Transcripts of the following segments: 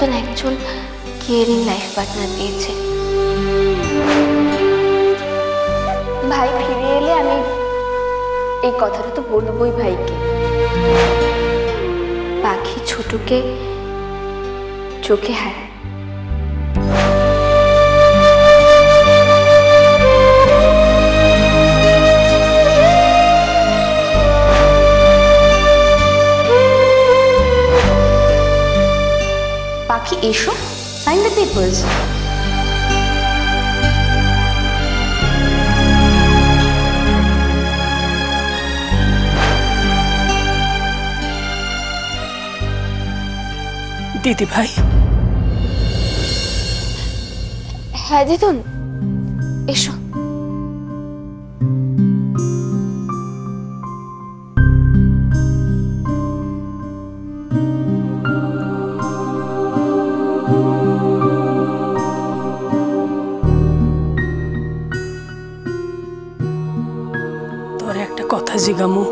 মতন একজন caring life partner পেয়েছে। ভাই ফিরে এলে আমি এই কথাটা তো বলবোই ভাইকে। পাখি ছোটকে চোখে হারায়। পাখি এসো, সাইন দ্য পেপারস। দিদি ভাই। হ্যাঁ দিদুন, এসো। তোর একটা কথা জিগামু,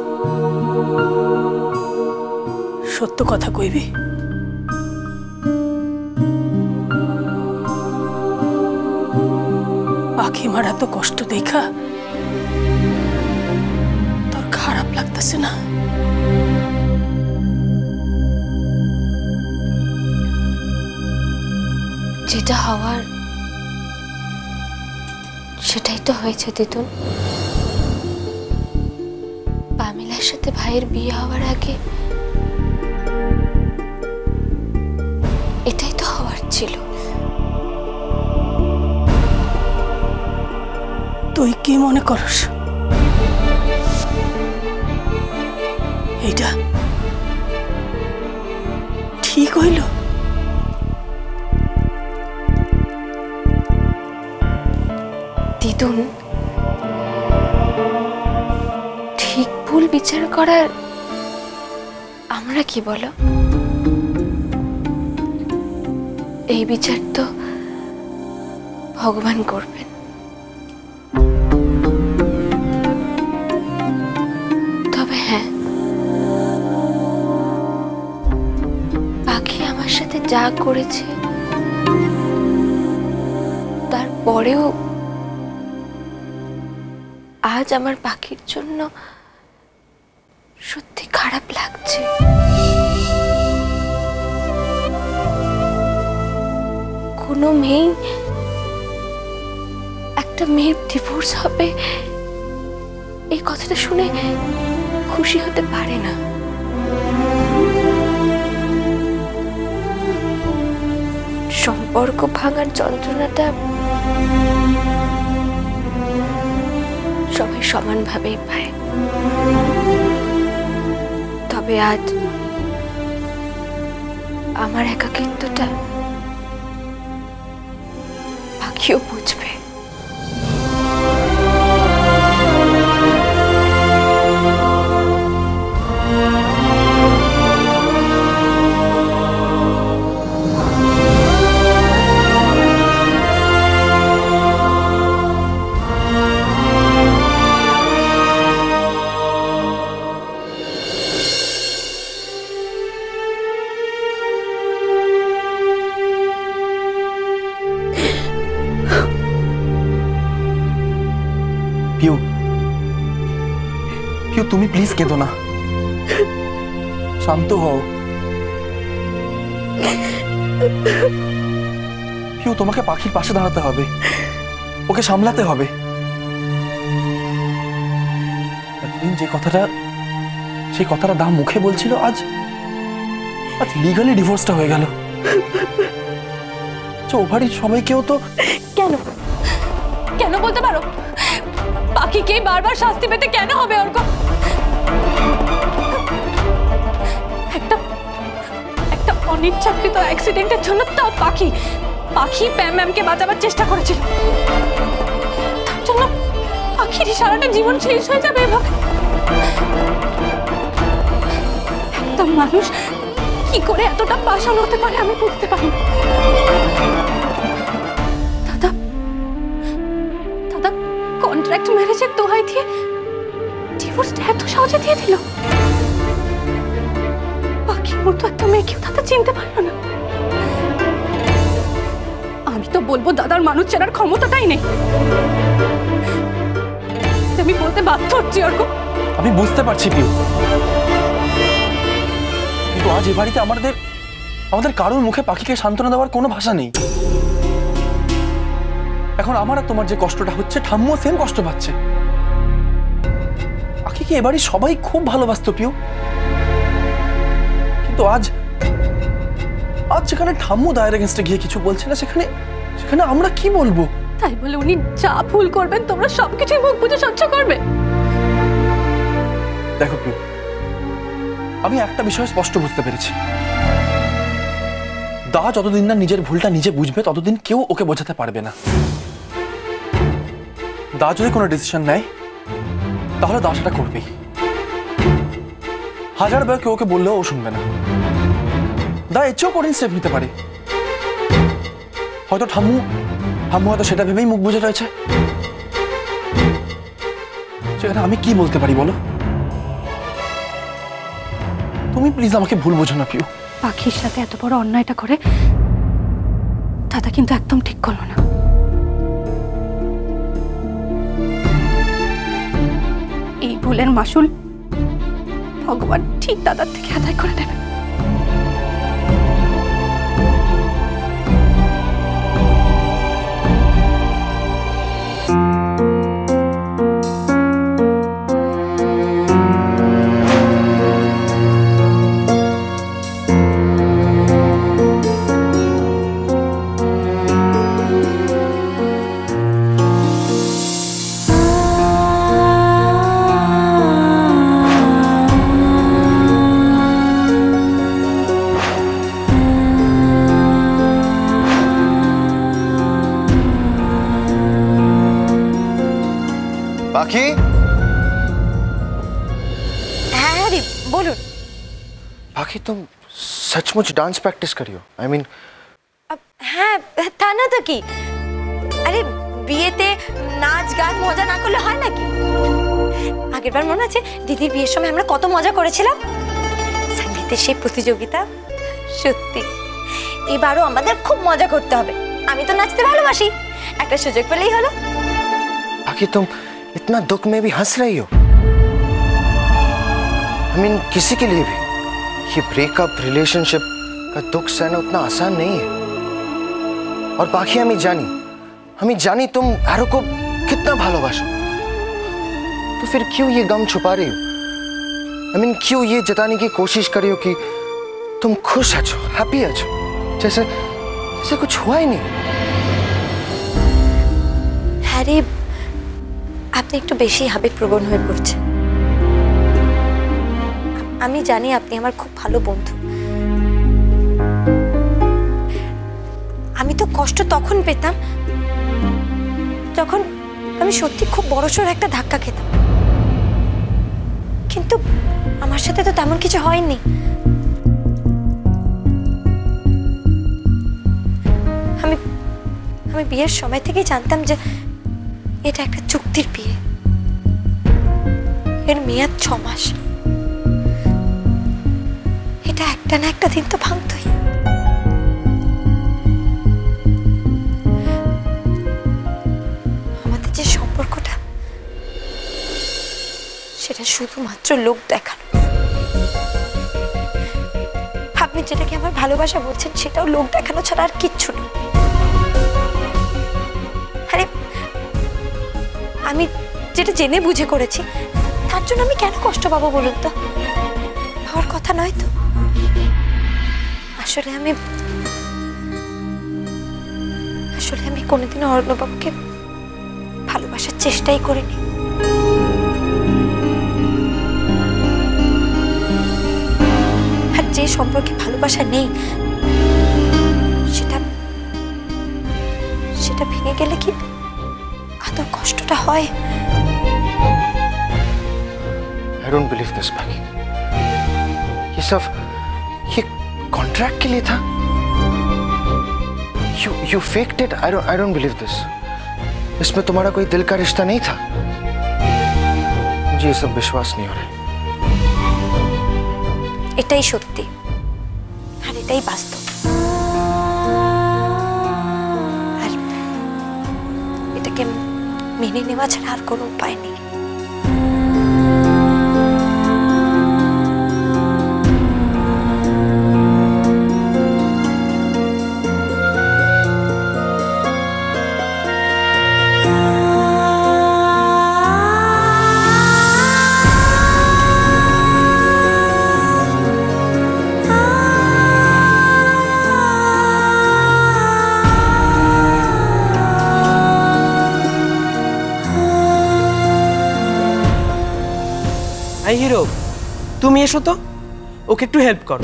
সত্য কথা কইবি? পাখি মারা তো কষ্ট দেখা তোর খারাপ লাগতেছে না? যেটা হওয়ার সেটাই তো হয়েছে দিদুন। পামেলার সাথে ভাইয়ের বিয়ে হওয়ার আগে এটাই তো হওয়ার ছিল। তুই কি মনে করস এইটা ঠিক হইল? দিদুন, ঠিক ভুল বিচার করার আমরা কি বলো? এই বিচার তো ভগবান করবেন। তবে হ্যাঁ, পাখি আমার সাথে যা করেছে তারপরেও আজ আমার পাখির জন্য সত্যি খারাপ লাগছে। কোনো মেয়ে, একটা মেয়ের ডিভোর্স হবে এই কথাটা শুনে খুশি হতে পারে না। সম্পর্ক ভাঙার যন্ত্রণাটা সবাই সমানভাবেই পায়। তবে আজ আমার একাকিত্বটা পাখিও বুঝবে। পিউ, পিউ তুমি প্লিজ কেঁদো না, শান্ত হও। পিউ, তোমাকে পাখির পাশে দাঁড়াতে হবে, ওকে সামলাতে হবে। এতদিন সেই কথাটা দা মুখে বলছিল, আজ লিগালি ডিভোর্সটা হয়ে গেল। ও বাড়ির সবাইকেও তো কেন কেন বলতে পারো? পাখিকে বারবার শাস্তি পেতে কেন হবে অর্ক? একটা অনিচ্ছাকৃত অ্যাক্সিডেন্টের জন্য তো পাখি প্যাম ম্যামকে বাঁচাবার চেষ্টা করেছিল। তার জন্য পাখির সারাটা জীবন শেষ হয়ে যাবে এভাবে? একটা মানুষ কি করে এতটা পাষাণ হতে পারে আমি বুঝতে পারি না। দাদা কন্ট্রাক্ট ম্যারেজের দোহাই দিয়ে ডিভোর্সটা এত সহজে দিয়ে দিল। পাখির মতো একটা মেয়েকেও দাদা চিনতে পারলো না। বলবো দাদার মানুষ চেনার ক্ষমতাটাই নেই। আমি বলতে বাধ্য হচ্ছি অর্ক। আমি বুঝতে পারছি পিউ, কিন্তু আজ এ বাড়িতে আমাদের কারোর মুখে পাখিকে সান্ত্বনা দেওয়ার কোনো ভাষা নেই। এখন আমার আর তোমার যে কষ্টটা হচ্ছে, ঠাম্মু সেম কষ্ট পাচ্ছে। পাখিকে এ বাড়ির সবাই খুব ভালোবাসতো পিউ, কিন্তু আজ যেখানে ঠাম্মু দায়ের এগেন্স্টে গিয়ে কিছু বলছে না, সেখানে আমরা কি বলবো? তাই বলে উনি যা ভুল করবেন তোমরা সবকিছুই মুখ বুঝে সহ্য করবে? দেখো পিউ, আমি একটা বিষয় স্পষ্ট বুঝতে পেরেছি, দা যতদিন না নিজের ভুলটা নিজে বুঝবে ততদিন কেউ ওকে বোঝাতে পারবে না। দা যদি কোনো ডিসিশন নেয় তাহলে দা সেটা করবেই। 1000 বার কেউ ওকে বললেও ও শুনবে না। দা এর চেয়েও কঠিন স্টেপ নিতে পারে। হয়তো ঠাম্মু হয়তো সেটা ভেবেই মুখ বুঝে রয়েছে। সেখানে আমি কি বলতে পারি বলো? তুমি প্লিজ আমাকে ভুল বোঝো না পিউ। পাখির সাথে এত বড় অন্যায়টা করে দাদা কিন্তু একদম ঠিক করলো না। এই ভুলের মাসুল ভগবান ঠিক দাদার থেকে আদায় করে নেবে। পাখি, হ্যাঁ হ্যারি বলুন। পাখি तुम सचमुच डांस प्रैक्टिस करी हो? I mean হ্যাঁ তা না তো কি, আরে বিয়েতে নাচ গান মজা না করলে হয় নাকি? আগেরবার মনে আছে দিদির বিয়ের সময় আমরা কত মজা করেছিলাম, সঙ্গীতের সেই প্রতিযোগিতা। সত্যি এবারও আমাদের খুব মজা করতে হবে। আমি তো নাচতে ভালোবাসি, একটা সুযোগ পেলেই হলো। पाखी तुम इतना दुख में भी हंस रही हो। I mean किसी के लिए भी ये ब्रेकअप रिलेशनशिप का दुख सहना उतना आसान नहीं है। और पाखी हमें जानी तुम आरो को कितना भालोबासो, तो फिर क्यों ये गम छुपा रही हो? I mean क्यों ये जताने की कोशिश कर रही हो कि तुम खुश हो, हैप्पी हो, जैसे कुछ हुआ ही नहीं। হ্যারি আপনি একটু বেশি আবেগপ্রবণ হয়ে পড়ছেন। আমি জানি আপনি আমার খুব ভালো বন্ধু। আমি তো কষ্ট তখন পেতাম যখন আমি সত্যি খুব বড়সড় একটা ধাক্কা খেতাম, কিন্তু আমার সাথে তো তেমন কিছু হয়নি। আমি বিয়ের সময় থেকেই জানতাম যে এটা একটা চুক্তির বিয়ে, এর মেয়াদ 6 মাস। এটা একটা না একটা দিন তো ভাঙতই। আমাদের যে সম্পর্কটা সেটা শুধুমাত্র লোক দেখানো। আপনি যেটাকে আমার ভালোবাসা বলছেন সেটাও লোক দেখানো ছাড়া আর কিচ্ছু না। আরে আমি যেটা জেনে বুঝে করেছি তার জন্য আমি কেন কষ্ট পাবো বলুন তো? হওয়ার কথা নয় তো। আসলে আমি কোনোদিনও অর্ণববাবুকে ভালোবাসার চেষ্টাই করিনি। আর যে সম্পর্কে ভালোবাসা নেই সেটা ভেঙে গেলে কি আদৌ কষ্টটা হয়? I don't believe this, Paki. ये सब ये कॉन्ट्रैक्ट के लिए था। You faked it. I don't believe this. इसमें तुम्हारा कोई दिल का रिश्ता नहीं था। मुझे ये सब विश्वास नहीं हो रहा है। এটাই সত্যি আর এটাই বাস্তব। আর মেনে নেওয়া ছাড়া আর কোনো উপায় নেই। হিরো, তুমি এসো তো, ওকে একটু হেল্প করো।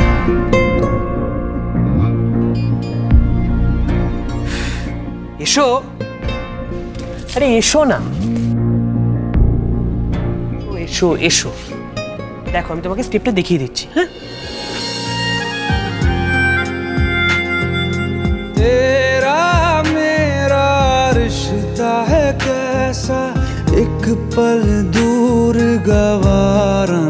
এসো, আরে এসো না, এসো এসো। দেখো আমি তোমাকে স্টেপটা দেখিয়ে দিচ্ছি। হ্যাঁ, तेरा मेरा रिश्ता है कैसा, एक पल दूर गवारा